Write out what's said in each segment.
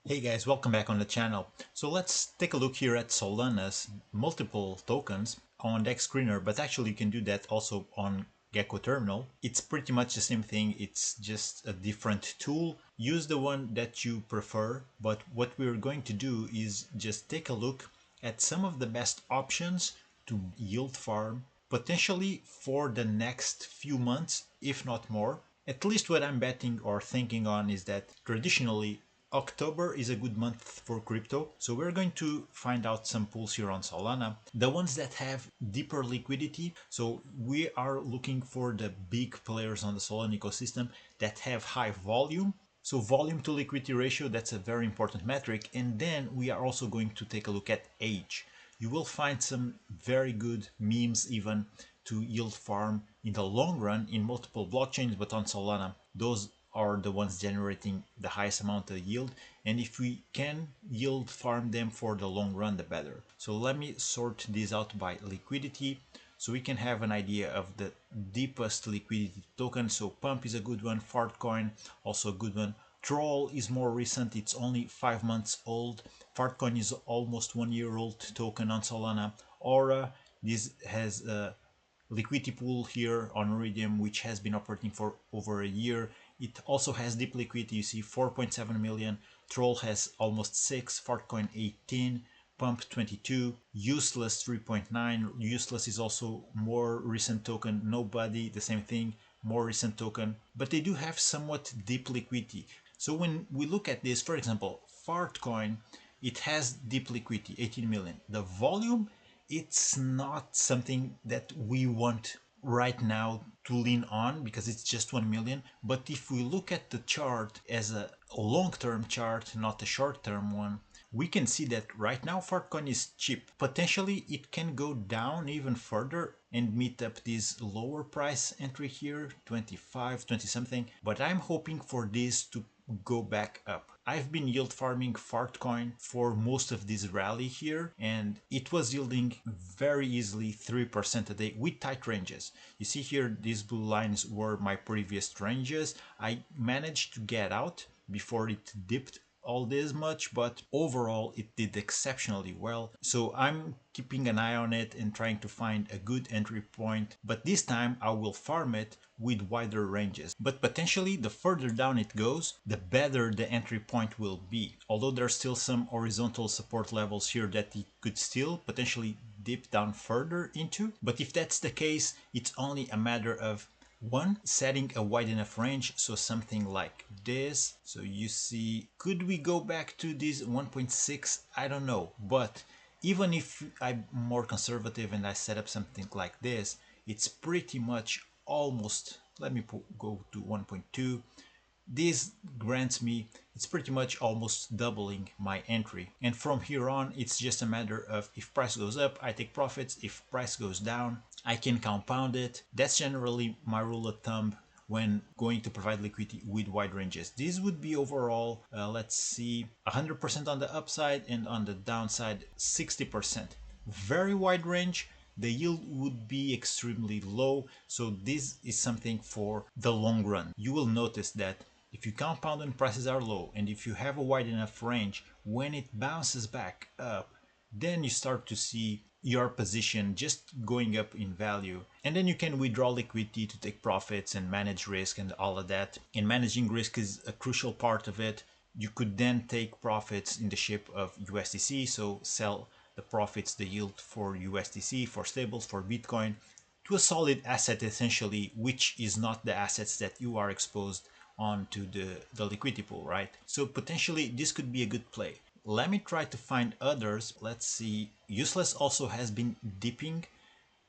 Hey guys, welcome back on the channel. So let's take a look here at Solana's multiple tokens on DEX Screener, but actually you can do that also on Gecko Terminal. It's pretty much the same thing, it's just a different tool. Use the one that you prefer, but what we're going to do is just take a look at some of the best options to yield farm, potentially for the next few months, if not more. At least what I'm betting or thinking on is that traditionally October is a good month for crypto, so we're going to find out some pools here on Solana, the ones that have deeper liquidity. So we are looking for the big players on the Solana ecosystem that have high volume. So volume to liquidity ratio, that's a very important metric. And then we are also going to take a look at age. You will find some very good memes even to yield farm in the long run in multiple blockchains, but on Solana, those are the ones generating the highest amount of yield, and if we can yield farm them for the long run, the better. So let me sort this out by liquidity so we can have an idea of the deepest liquidity token. So Pump is a good one, Fartcoin also a good one. Troll is more recent, it's only 5 months old. Fartcoin is almost 1 year old token on Solana. Aura, this has a liquidity pool here on Iridium which has been operating for over a year. It also has deep liquidity, you see 4.7 million, Troll has almost 6, Fartcoin 18, Pump 22, Useless 3.9, Useless is also more recent token, Nobody, the same thing, more recent token, but they do have somewhat deep liquidity. So when we look at this, for example, Fartcoin, it has deep liquidity, 18 million. The volume, it's not something that we want right now to lean on because it's just 1 million. But if we look at the chart as a long-term chart, not a short-term one, we can see that right now Fartcoin is cheap. Potentially it can go down even further and meet up this lower price entry here, 25, 20 something. But I'm hoping for this to go back up. I've been yield farming Fartcoin for most of this rally here, and it was yielding very easily 3% a day with tight ranges. You see here, these blue lines were my previous ranges. I managed to get out before it dipped all this much, but overall it did exceptionally well. So I'm keeping an eye on it and trying to find a good entry point, but this time I will farm it with wider ranges. But potentially the further down it goes, the better the entry point will be. Although there's still some horizontal support levels here that it could still potentially dip down further into. But if that's the case, it's only a matter of one, setting a wide enough range, so something like this. So you see, could we go back to this 1.6? I don't know, but even if I'm more conservative and I set up something like this, it's pretty much almost, let me go to 1.2. This grants me, it's pretty much almost doubling my entry. And from here on, it's just a matter of if price goes up, I take profits. If price goes down, I can compound it. That's generally my rule of thumb when going to provide liquidity with wide ranges. This would be overall, let's see, 100% on the upside and on the downside, 60%. Very wide range. The yield would be extremely low. So this is something for the long run. You will notice that if you compound when prices are low and if you have a wide enough range, when it bounces back up, then you start to see your position just going up in value. And then you can withdraw liquidity to take profits and manage risk and all of that. And managing risk is a crucial part of it. You could then take profits in the shape of USDC, so sell the profits, the yield for USDC, for stables, for Bitcoin, to a solid asset essentially, which is not the assets that you are exposed onto the liquidity pool, right? So potentially this could be a good play. Let me try to find others. Let's see. Useless also has been dipping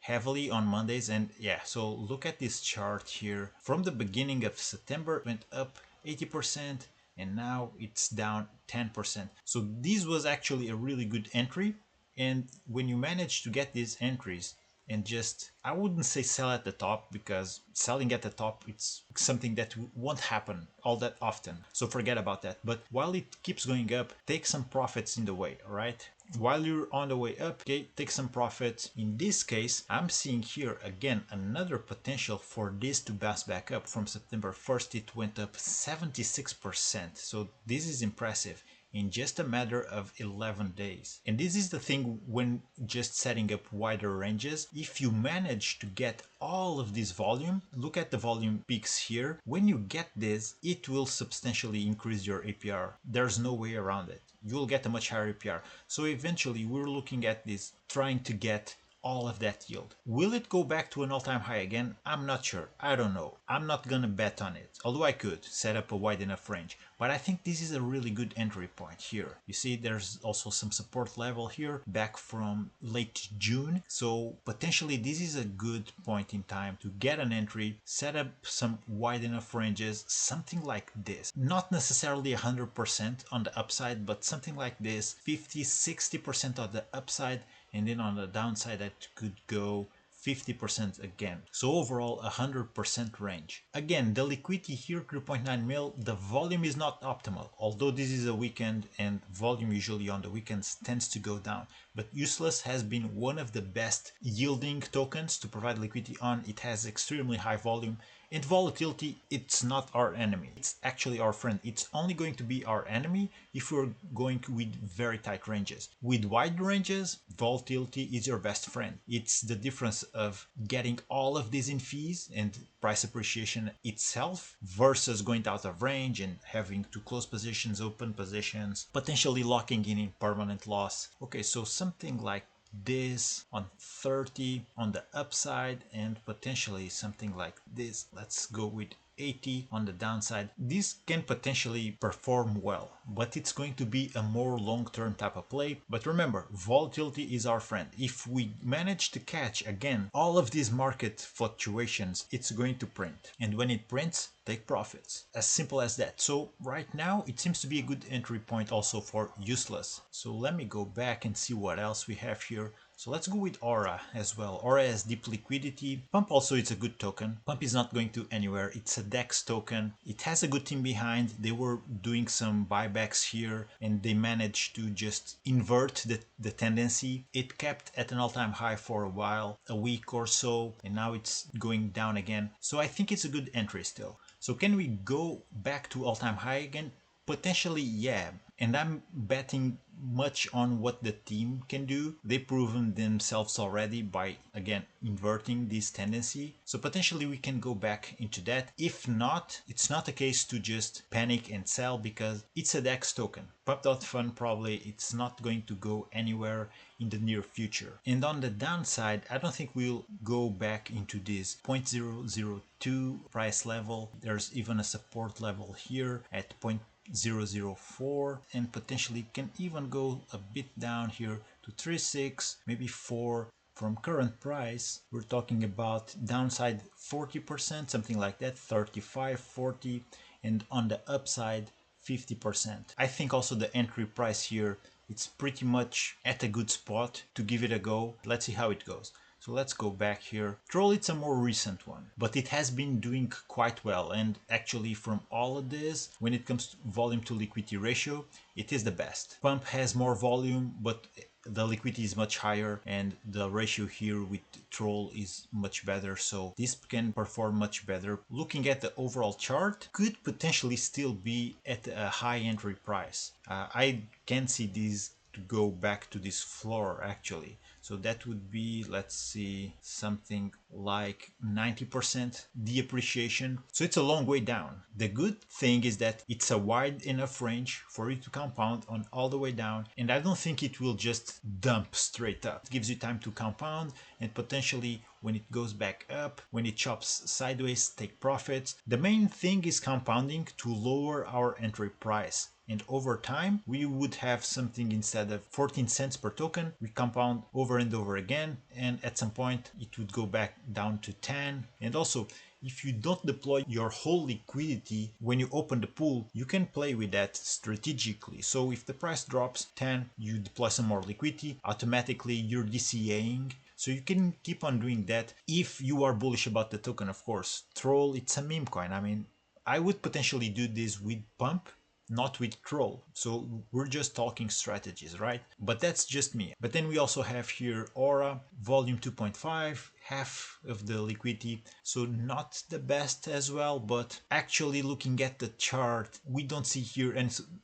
heavily on Mondays, and yeah, so look at this chart here. From the beginning of September, it went up 80% and now it's down 10%. So this was actually a really good entry. And when you manage to get these entries and just, I wouldn't say sell at the top, because selling at the top, it's something that won't happen all that often. So forget about that. But while it keeps going up, take some profits in the way, all right? While you're on the way up, okay, take some profits. In this case, I'm seeing here again another potential for this to bounce back up. From September 1st, it went up 76%. So this is impressive. in just a matter of 11 days. And this is the thing when just setting up wider ranges. If you manage to get all of this volume, look at the volume peaks here. When you get this, it will substantially increase your APR. There's no way around it. You'll get a much higher APR. So eventually we're looking at this, trying to get all of that yield. Will it go back to an all-time high again? I'm not sure. I don't know. I'm not gonna bet on it, although I could set up a wide enough range. But I think this is a really good entry point here. You see there's also some support level here back from late June. So potentially this is a good point in time to get an entry, set up some wide enough ranges, something like this. Not necessarily 100% on the upside, but something like this, 50-60% on the upside, and then on the downside that could go 50% again. So overall 100% range. Again, the liquidity here 3.9 mil, the volume is not optimal, although this is a weekend and volume usually on the weekends tends to go down. But Useless has been one of the best yielding tokens to provide liquidity on. It has extremely high volume. And volatility, it's not our enemy. It's actually our friend. It's only going to be our enemy if we're going with very tight ranges. With wide ranges, volatility is your best friend. It's the difference of getting all of these in fees and price appreciation itself versus going out of range and having to close positions, open positions, potentially locking in permanent loss. Okay, so something like this on 30 on the upside and potentially something like this. Let's go with 80 on the downside. This can potentially perform well, but it's going to be a more long-term type of play. But remember, volatility is our friend. If we manage to catch again all of these market fluctuations, it's going to print, and when it prints, take profits. As simple as that. So right now it seems to be a good entry point also for Useless. So let me go back and see what else we have here. So let's go with Aura as well. Aura has deep liquidity. Pump also is a good token. Pump is not going to anywhere. It's a DEX token. It has a good team behind. They were doing some buybacks here and they managed to just invert the tendency. It kept at an all-time high for a while, a week or so, and now it's going down again. So I think it's a good entry still. So can we go back to all-time high again? Potentially, yeah. And I'm betting much on what the team can do. They've proven themselves already by, again, inverting this tendency. So potentially we can go back into that. If not, it's not a case to just panic and sell because it's a DEX token. Pump.fun probably it's not going to go anywhere in the near future. And on the downside, I don't think we'll go back into this 0.002 price level. There's even a support level here at 0.004 and potentially can even go a bit down here to 3.6, maybe 4. From current price we're talking about downside 40%, something like that, 35, 40, and on the upside 50%. I think also the entry price here it's pretty much at a good spot to give it a go. Let's see how it goes. So let's go back here. Troll, it's a more recent one, but it has been doing quite well. And actually from all of this, when it comes to volume to liquidity ratio, it is the best. Pump has more volume, but the liquidity is much higher and the ratio here with Troll is much better. So this can perform much better. Looking at the overall chart, could potentially still be at a high entry price. I can see this to go back to this floor actually. So that would be, let's see, something like 90% depreciation. So it's a long way down. The good thing is that it's a wide enough range for it to compound on all the way down. And I don't think it will just dump straight up. It gives you time to compound and potentially when it goes back up, when it chops sideways, take profits. The main thing is compounding to lower our entry price. And over time, we would have something instead of 14 cents per token, we compound over and over again. And at some point, it would go back down to 10. And also, if you don't deploy your whole liquidity when you open the pool, you can play with that strategically. So if the price drops 10, you deploy some more liquidity, automatically you're DCAing. So you can keep on doing that if you are bullish about the token, of course. Troll, it's a meme coin. I mean, I would potentially do this with Pump, not with Troll. So we're just talking strategies, right? But that's just me. But then we also have here Aura, volume 2.5, half of the liquidity. So not the best as well, but actually looking at the chart, we don't see here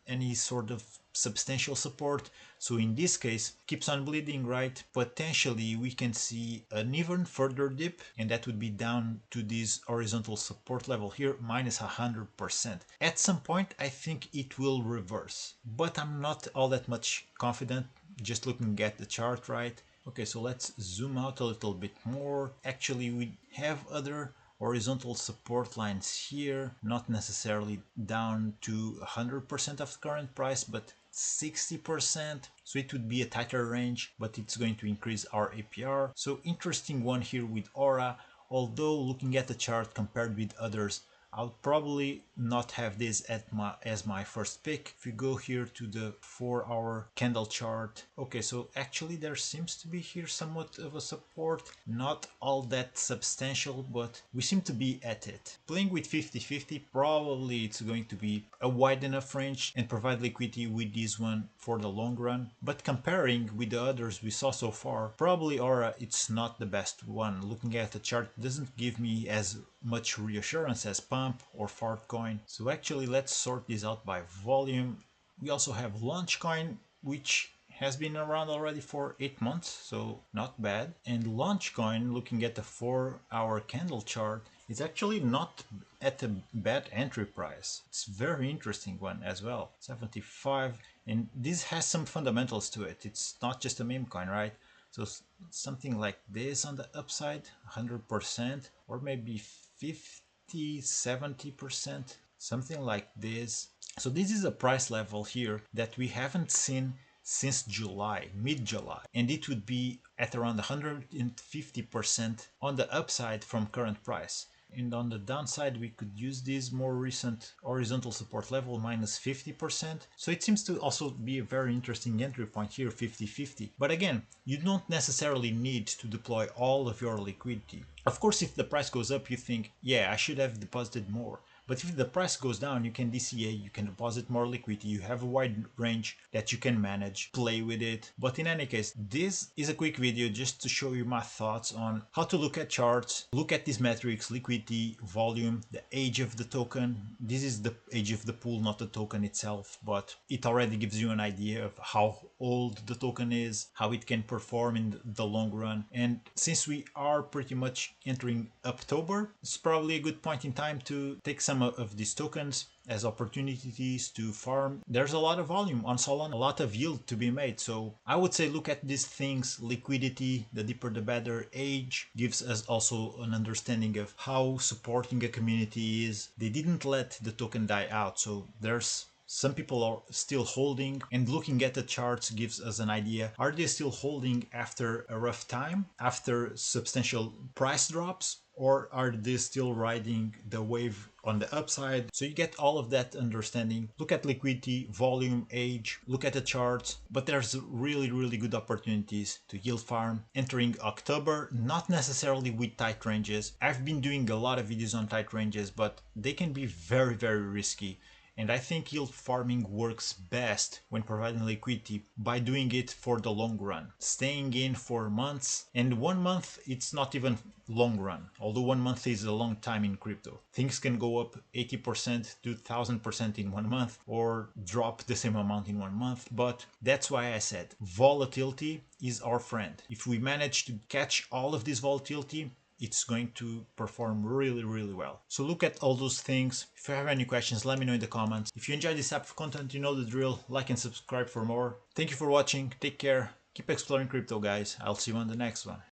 any sort of substantial support. So in this case, keeps on bleeding, right? Potentially we can see an even further dip, and that would be down to this horizontal support level here, minus 100%. At some point I think it will reverse, but I'm not all that much confident just looking at the chart, right? Okay, so let's zoom out a little bit more. Actually, we have other horizontal support lines here, not necessarily down to 100% of the current price, but 60%. So it would be a tighter range, but it's going to increase our APR. So interesting one here with Aura, although looking at the chart compared with others, I'll probably not have this as my first pick. If we go here to the 4-hour candle chart, okay, so actually there seems to be here somewhat of a support, not all that substantial, but we seem to be at it. Playing with 50-50, probably it's going to be a wide enough range and provide liquidity with this one for the long run. But comparing with the others we saw so far, probably Aura it's not the best one. Looking at the chart doesn't give me as much reassurance as Pump or Fartcoin. So actually let's sort this out by volume. We also have Launchcoin, which has been around already for 8 months, so not bad. And Launchcoin, looking at the 4-hour candle chart, is actually not at a bad entry price. It's a very interesting one as well, 75, and this has some fundamentals to it. It's not just a meme coin, right? So something like this on the upside, 100%, or maybe 50-70%, something like this. So this is a price level here that we haven't seen since July, mid-July, and it would be at around 150% on the upside from current price. And on the downside, we could use this more recent horizontal support level, minus 50%. So it seems to also be a very interesting entry point here, 50-50. But again, you don't necessarily need to deploy all of your liquidity. Of course, if the price goes up, you think, yeah, I should have deposited more. But if the price goes down, you can DCA, you can deposit more liquidity, you have a wide range that you can manage, play with it. But in any case, this is a quick video just to show you my thoughts on how to look at charts, look at these metrics, liquidity, volume, the age of the token. This is the age of the pool, not the token itself, but it already gives you an idea of how old the token is, how it can perform in the long run. And since we are pretty much entering Uptober, it's probably a good point in time to take some of these tokens as opportunities to farm. There's a lot of volume on Solana, a lot of yield to be made. So I would say look at these things, liquidity, the deeper the better. Age gives us also an understanding of how supporting a community is. They didn't let the token die out, so there's some people are still holding, and looking at the charts gives us an idea. Are they still holding after a rough time, after substantial price drops, or are they still riding the wave on the upside? So you get all of that understanding. Look at liquidity, volume, age, look at the charts, but there's really good opportunities to yield farm entering October, not necessarily with tight ranges. I've been doing a lot of videos on tight ranges, but they can be very risky. And I think yield farming works best when providing liquidity by doing it for the long run, staying in for months. And 1 month, it's not even long run, although 1 month is a long time in crypto. Things can go up 80% to 1000% in 1 month, or drop the same amount in 1 month. But that's why I said volatility is our friend. If we manage to catch all of this volatility, it's going to perform really well. So look at all those things. If you have any questions, let me know in the comments. If you enjoyed this type of content, you know the drill. Like and subscribe for more. Thank you for watching. Take care. Keep exploring crypto, guys. I'll see you on the next one.